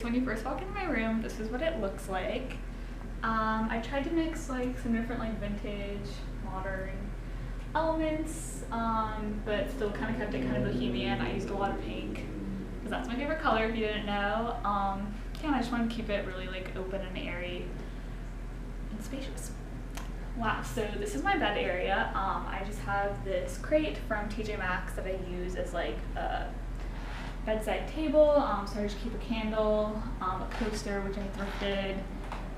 So when you first walk into my room, this is what it looks like. I tried to mix like some different like vintage, modern elements, but still kind of kept it kind of bohemian. I used a lot of pink because that's my favorite color if you didn't know. Yeah, I just wanted to keep it really like open and airy and spacious. Wow, so this is my bed area. I just have this crate from TJ Maxx that I use as like a bedside table. So I just keep a candle, a coaster which I thrifted,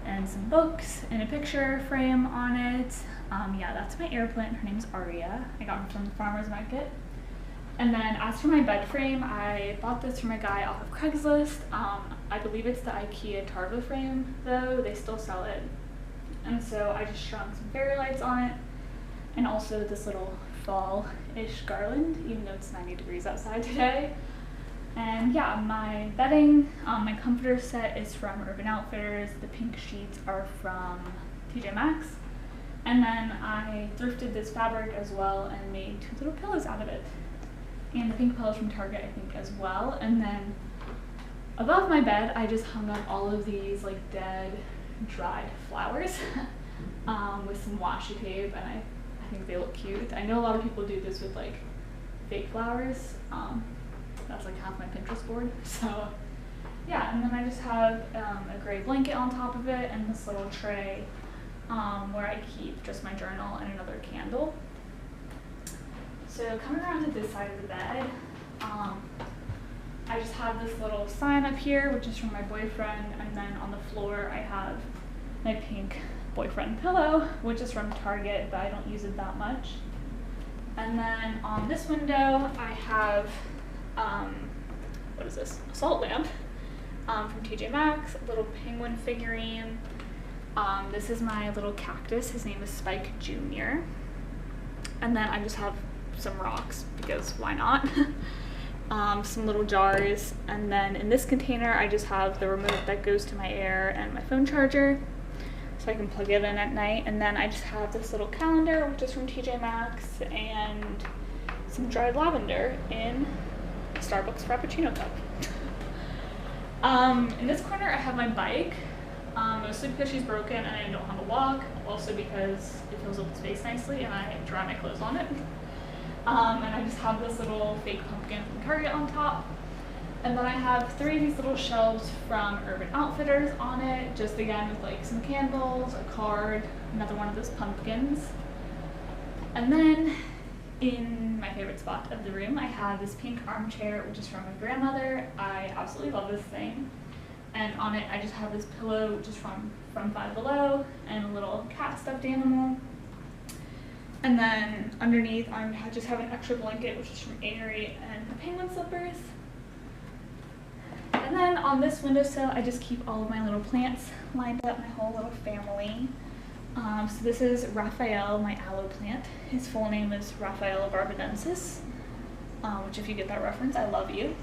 and some books and a picture frame on it. Yeah, that's my air plant. Her name's Aria. I got her from the farmer's market. And then as for my bed frame, I bought this from a guy off of Craigslist. I believe it's the IKEA Tarva frame though. They still sell it. And so I just strung some fairy lights on it, and also this little fall-ish garland, even though it's 90 degrees outside today. And yeah, my bedding, my comforter set is from Urban Outfitters. The pink sheets are from TJ Maxx. And then I thrifted this fabric as well and made 2 little pillows out of it. And the pink pillows from Target, I think, as well. And then above my bed, I just hung up all of these like dead, dried flowers with some washi tape, and I think they look cute. I know a lot of people do this with like fake flowers. That's like half my Pinterest board. So yeah, and then I just have a gray blanket on top of it and this little tray where I keep just my journal and another candle. So coming around to this side of the bed, I just have this little sign up here, which is from my boyfriend, and then on the floor I have my pink boyfriend pillow, which is from Target, but I don't use it that much. And then on this window I have, what is this? A salt lamp from TJ Maxx, a little penguin figurine. This is my little cactus. His name is Spike Jr. And then I just have some rocks, because why not? Some little jars, and then in this container I just have the remote that goes to my Air and my phone charger, so I can plug it in at night. And then I just have this little calendar, which is from TJ Maxx, and some dried lavender in a Starbucks Frappuccino cup. In this corner I have my bike, mostly because she's broken and I don't have a walk, also because it fills up the space nicely and I dry my clothes on it. And I just have this little fake pumpkin from Target on top. And then I have 3 of these little shelves from Urban Outfitters on it, just again with like some candles, a card, another one of those pumpkins. And then in my favorite spot of the room, I have this pink armchair, which is from my grandmother. I absolutely love this thing. And on it, I just have this pillow, which is from Five Below, and a little cat stuffed animal. And then underneath, I just have an extra blanket, which is from Aerie, and the penguin slippers. And then on this windowsill, I just keep all of my little plants lined up, my whole little family. So this is Raphael, my aloe plant. His full name is Raphael barbadensis, which if you get that reference, I love you.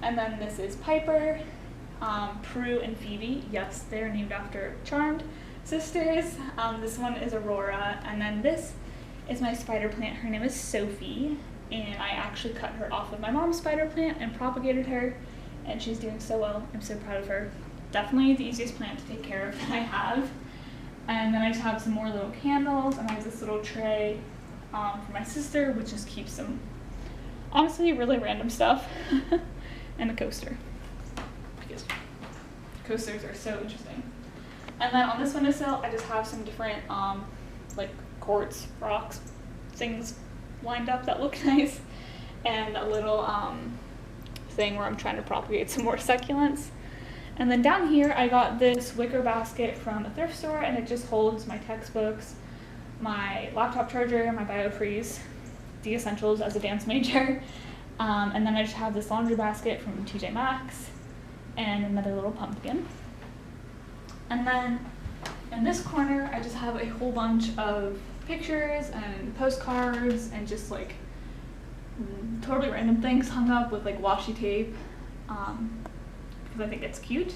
And then this is Piper, Prue, and Phoebe. Yes, they're named after Charmed sisters. This one is Aurora, and then this is my spider plant. Her name is Sophie, and I actually cut her off of my mom's spider plant and propagated her, and she's doing so well. I'm so proud of her. Definitely the easiest plant to take care of that I have. And then I just have some more little candles, and I have this little tray for my sister, which just keeps some, honestly, really random stuff, and a coaster, because coasters are so interesting. And then on this windowsill, I just have some different like quartz, rocks, things lined up that look nice, and a little thing where I'm trying to propagate some more succulents. And then down here, I got this wicker basket from a thrift store, and it just holds my textbooks, my laptop charger, my BioFreeze, the essentials as a dance major. And then I just have this laundry basket from TJ Maxx, and another little pumpkin. And then in this corner, I just have a whole bunch of pictures and postcards and just like totally random things hung up with like washi tape, because I think it's cute.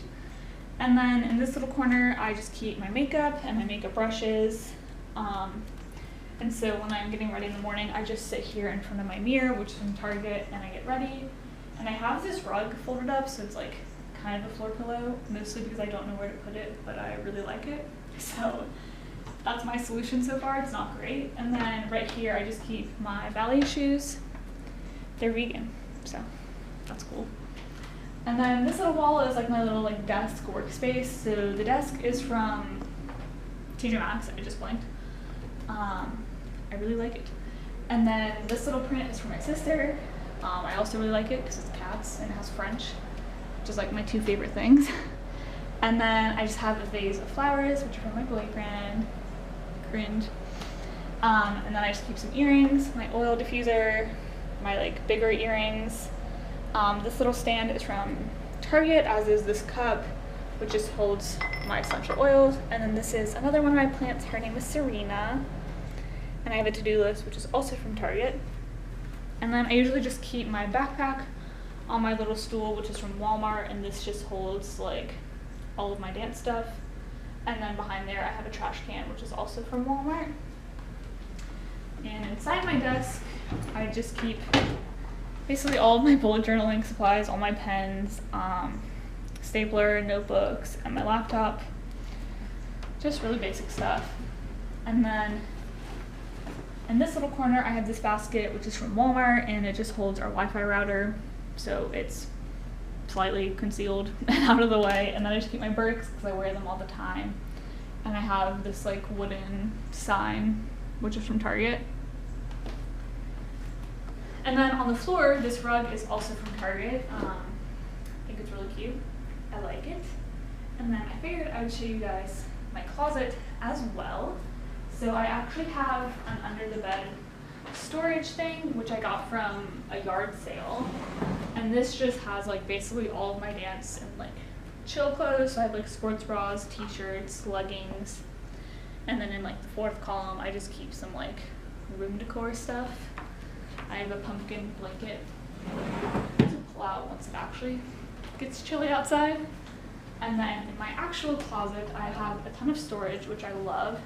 And then in this little corner, I just keep my makeup and my makeup brushes. And so when I'm getting ready in the morning, I just sit here in front of my mirror, which is from Target, and I get ready. And I have this rug folded up, so it's like kind of a floor pillow, mostly because I don't know where to put it, but I really like it. So that's my solution so far. It's not great. And then right here, I just keep my ballet shoes. They're vegan, so that's cool. And then this little wall is like my little like desk workspace. So the desk is from TJ Maxx. I just blinked. I really like it. And then this little print is for my sister. I also really like it because it's cats and it has French, which is like my 2 favorite things. And then I just have a vase of flowers, which are from my boyfriend. Cringe. And then I just keep some earrings, my oil diffuser, my like bigger earrings. This little stand is from Target, as is this cup, which just holds my essential oils. And then this is another one of my plants. Her name is Serena. And I have a to-do list, which is also from Target. And then I usually just keep my backpack on my little stool, which is from Walmart, and this just holds like all of my dance stuff. And then behind there I have a trash can, which is also from Walmart. And inside my desk, I just keep basically all of my bullet journaling supplies, all my pens, stapler, notebooks, and my laptop. Just really basic stuff. And then in this little corner, I have this basket, which is from Walmart, and it just holds our Wi-Fi router, so it's slightly concealed and out of the way. And then I just keep my Birks because I wear them all the time. And I have this like wooden sign, which is from Target. And then on the floor, this rug is also from Target. I think it's really cute. I like it. And then I figured I would show you guys my closet as well. So I actually have an under the bed storage thing, which I got from a yard sale. And this just has like basically all of my dance and like chill clothes. So I have like sports bras, t-shirts, leggings. And then in like the 4th column, I just keep some like room decor stuff. I have a pumpkin blanket to pull out once it actually gets chilly outside. And then in my actual closet, I have a ton of storage, which I love.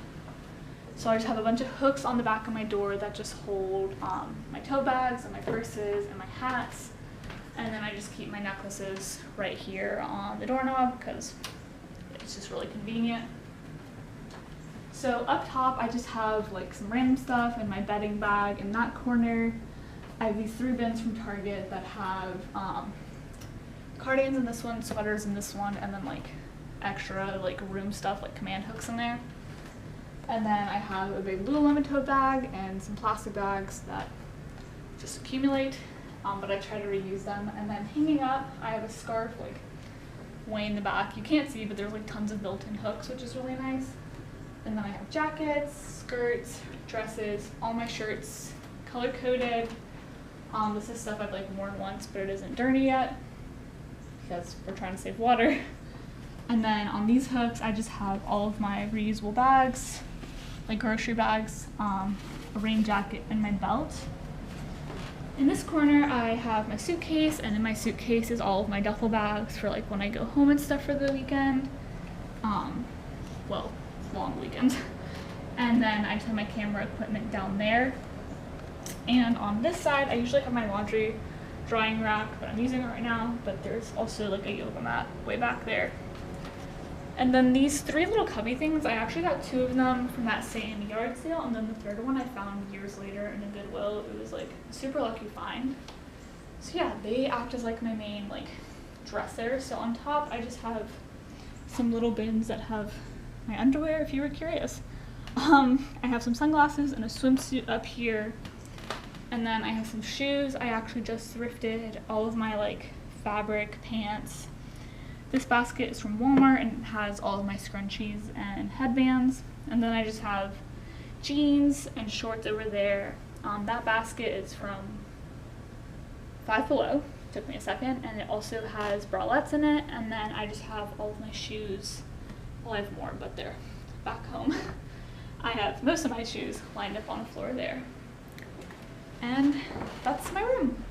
So I just have a bunch of hooks on the back of my door that just hold my tote bags and my purses and my hats. And then I just keep my necklaces right here on the doorknob because it's just really convenient. So up top, I just have like some random stuff in my bedding bag in that corner. I have these 3 bins from Target that have cardigans in this one, sweaters in this one, and then like extra like room stuff like command hooks in there. And then I have a big Lululemon tote bag and some plastic bags that just accumulate, but I try to reuse them. And then hanging up, I have a scarf like way in the back. You can't see, but there's like tons of built-in hooks, which is really nice. And then I have jackets, skirts, dresses, all my shirts color-coded. This is stuff I've like worn once, but it isn't dirty yet because we're trying to save water. And then on these hooks, I just have all of my reusable bags, like grocery bags, a rain jacket, and my belt. In this corner, I have my suitcase, and in my suitcase is all of my duffel bags for like when I go home and stuff for the weekend. Well, long weekend. And then I just have my camera equipment down there. And on this side, I usually have my laundry drying rack, but I'm using it right now, but there's also like a yoga mat way back there. And then these 3 little cubby things, I actually got 2 of them from that same yard sale, and then the 3rd one I found years later in a Goodwill. It was like a super lucky find. So yeah, they act as like my main like dresser. So on top, I just have some little bins that have my underwear, if you were curious. I have some sunglasses and a swimsuit up here. And then I have some shoes. I actually just thrifted all of my like fabric pants. This basket is from Walmart and it has all of my scrunchies and headbands. And then I just have jeans and shorts over there. That basket is from Five Below. Took me a second. And it also has bralettes in it. And then I just have all of my shoes. Well, I have more, but they're back home. I have most of my shoes lined up on the floor there. And that's my room.